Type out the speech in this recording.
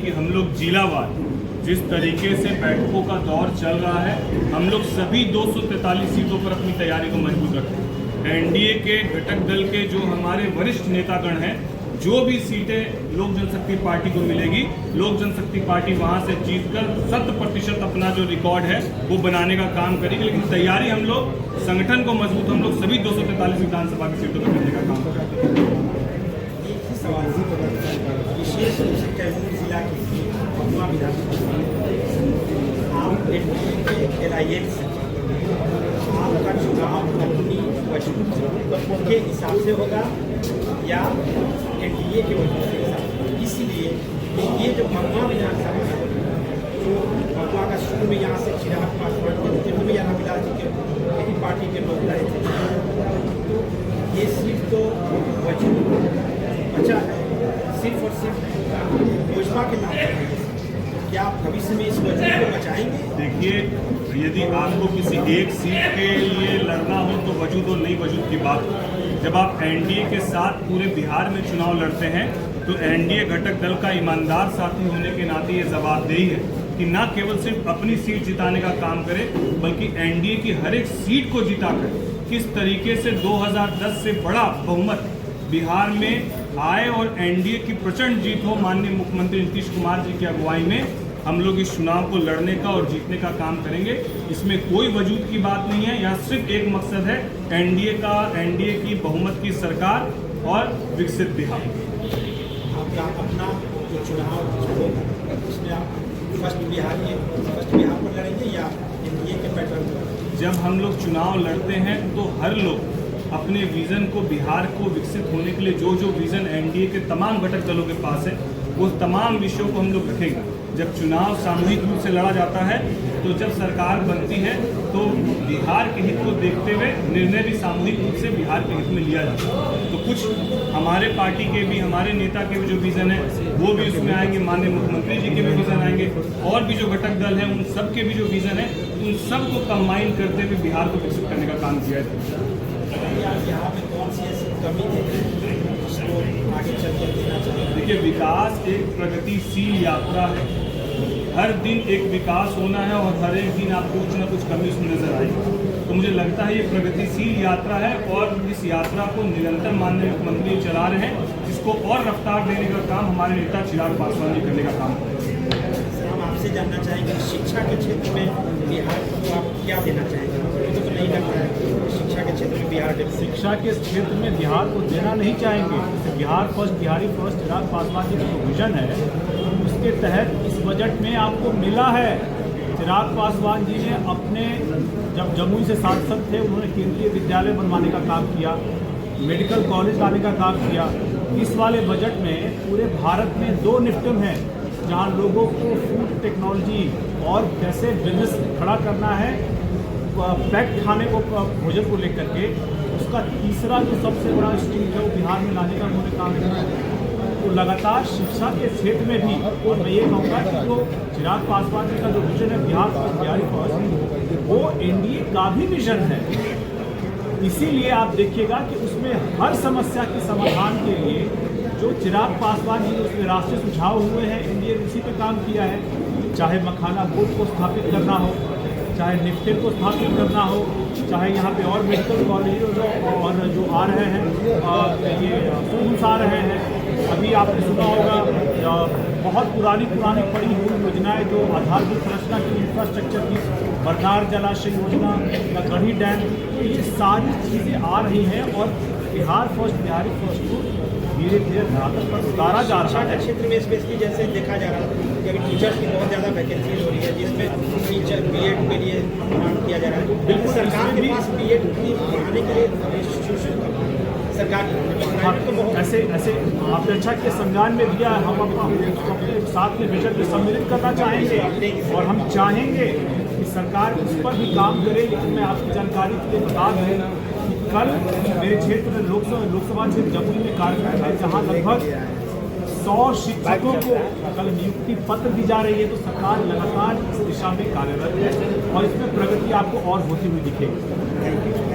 कि हम लोग जिलावार जिस तरीके से बैठकों का दौर चल रहा है, हम लोग सभी 243 सीटों पर अपनी तैयारी को मजबूत रखें। एनडीए के घटक दल के जो हमारे वरिष्ठ नेतागण हैं, जो भी सीटें लोक जनशक्ति पार्टी को मिलेगी, लोक जनशक्ति पार्टी वहां से जीतकर 100% अपना जो रिकॉर्ड है वो बनाने का काम करेगी। लेकिन तैयारी हम लोग संगठन को मजबूत हम लोग सभी 243 विधानसभा की सीटों पर करने का काम कर रहे हैं। विशेष रूप से कैमूर जिला के भगवा विधानसभा आप LIS आपका चुनाव अपनी वजूद के हिसाब से होगा या एनडीए के वजूद के हिसाब से। इसलिए ये जो भगवा विधानसभा है, जो भगवा का शुरू में यहाँ से चिराग पासवान के नेतृत्व में यहाँ विलास जी के यही पार्टी के लोग लड़े थे, तो ये सिर्फ तो वजूद अच्छा है, सिर्फ और सिर्फ योजना के नाम पर। क्या आप भविष्य में इस वजूद को बचाएंगे? देखिए, यदि आपको किसी एक सीट के लिए लड़ना हो तो वजूद और नहीं वजूद की बात हो। जब आप एनडीए के साथ पूरे बिहार में चुनाव लड़ते हैं तो एनडीए घटक दल का ईमानदार साथी होने के नाते ये जवाबदेही है कि न केवल सिर्फ अपनी सीट जिताने का काम करे, बल्कि एनडीए की हर एक सीट को जिताकर किस तरीके से 2010 से बड़ा बहुमत बिहार में आए और एनडीए की प्रचंड जीत हो। माननीय मुख्यमंत्री नीतीश कुमार जी की अगुवाई में हम लोग इस चुनाव को लड़ने का और जीतने का काम करेंगे। इसमें कोई वजूद की बात नहीं है। यहाँ सिर्फ एक मकसद है, एनडीए की बहुमत की सरकार और विकसित बिहार। आपका अपना जो चुनाव होगा उसमें आप फर्स्ट बिहार पर लड़ेंगे या एनडीए के पैटर्न पर? जब हम लोग चुनाव लड़ते हैं तो हर लोग अपने विज़न को, बिहार को विकसित होने के लिए जो विज़न एनडीए के तमाम घटक दलों के पास है, वो तमाम विषयों को हम लोग रखेंगे। जब चुनाव सामूहिक रूप से लड़ा जाता है, तो जब सरकार बनती है तो बिहार के हित को देखते हुए निर्णय भी सामूहिक रूप से बिहार के हित में लिया जाता है। तो कुछ हमारे पार्टी के भी, हमारे नेता के भी जो विज़न है वो भी उसमें आएंगे, माननीय मुख्यमंत्री जी के भी विज़न आएंगे, और भी जो घटक दल हैं उन सब के भी जो विज़न है उन सब को कंबाइन करते हुए बिहार को विकसित करने का काम किया जाए। यहाँ पे कौन सी ऐसी कमी है जिसको आगे चल कर देना चाहिए? देखिए, विकास एक प्रगतिशील यात्रा है। हर दिन एक विकास होना है और हर एक दिन आपको कुछ ना कुछ कमी उसमें नजर आएगी। तो मुझे लगता है ये प्रगतिशील यात्रा है और इस यात्रा को निरंतर माननीय मुख्यमंत्री चला रहे हैं, जिसको और रफ्तार देने का काम हमारे नेता चिराग पासवान जी करने का काम कर रहे हैं। हम आपसे जानना चाहेंगे शिक्षा के क्षेत्र में बिहार को आप क्या देना चाहेंगे? मुझे तो नहीं लगता है शिक्षा के क्षेत्र में बिहार शिक्षा के क्षेत्र में बिहार को देना नहीं चाहेंगे। बिहार फर्स्ट, बिहारी फर्स्ट, चिराग पासवान जी का जो विजन है उसके तहत इस बजट में आपको मिला है। चिराग पासवान जी ने अपने जब जमुई से सांसद थे उन्होंने केंद्रीय विद्यालय बनवाने का काम किया, मेडिकल कॉलेज लाने का काम किया। इस वाले बजट में पूरे भारत में 2 निफ्टम हैं जहाँ लोगों को फूड टेक्नोलॉजी और कैसे बिजनेस खड़ा करना है, पैक्ड खाने को, भोजन को लेकर के उसका तीसरा जो सबसे बड़ा स्ट्रीम है वो बिहार में लाने का उन्होंने काम किया है। तो लगातार शिक्षा के क्षेत्र में भी, और मैं ये कहूँगा कि जो चिराग पासवान जी का जो विजन है बिहार फर्स्ट, बिहारी फर्स्ट, वो एनडीए का भी विजन है। इसीलिए आप देखिएगा कि उसमें हर समस्या के समाधान के लिए जो चिराग पासवान जी ने उसमें राष्ट्रीय सुझाव हुए हैं, एनडीए ने उसी पे काम किया है। चाहे मखाना बोर्ड को स्थापित करना हो, चाहे निफ्टेड को स्थापित करना हो, चाहे यहाँ पे और मेडिकल कॉलेज और जो आ रहे हैं ये स्कूल्स आ रहे हैं। अभी आपने सुना होगा बहुत पुरानी पड़ी हुई योजनाएं जो आधारभूत संरचना की, इंफ्रास्ट्रक्चर की, बरनार जलाशय योजना या गढ़ी डैम, तो ये सारी चीज़ें आ रही हैं और बिहार फर्स्ट, बिहारी फर्स्ट को धीरे धीरे धरातल पर उतारा जा रहा है। क्षेत्र में स्पेशली जैसे देखा जा रहा है कि अभी टीचर्स की बहुत ज़्यादा वैकेंसीज हो रही है, जिसमें टीचर बीएड के लिए मांग किया जा रहा है। बिल्कुल सरकार के पास बीएड की पढ़ाने के लिए इंस्टीट्यूशन सरकार तो बहुत ऐसे आपने अच्छा के संज्ञान में दिया। हम अपने साथ में विजन में सम्मिलित करना चाहेंगे और हम चाहेंगे कि सरकार उस पर भी काम करे। लेकिन मैं आपकी जानकारी के लिए बता दें कि कल मेरे क्षेत्र में लोकसभा क्षेत्र जमुई में कार्यक्रम है जहाँ लगभग 100 शिक्षकों को कल नियुक्ति पत्र दी जा रही है। तो सरकार लगातार इस दिशा में कार्यरत है और इसमें प्रगति आपको और होती हुई दिखेगी।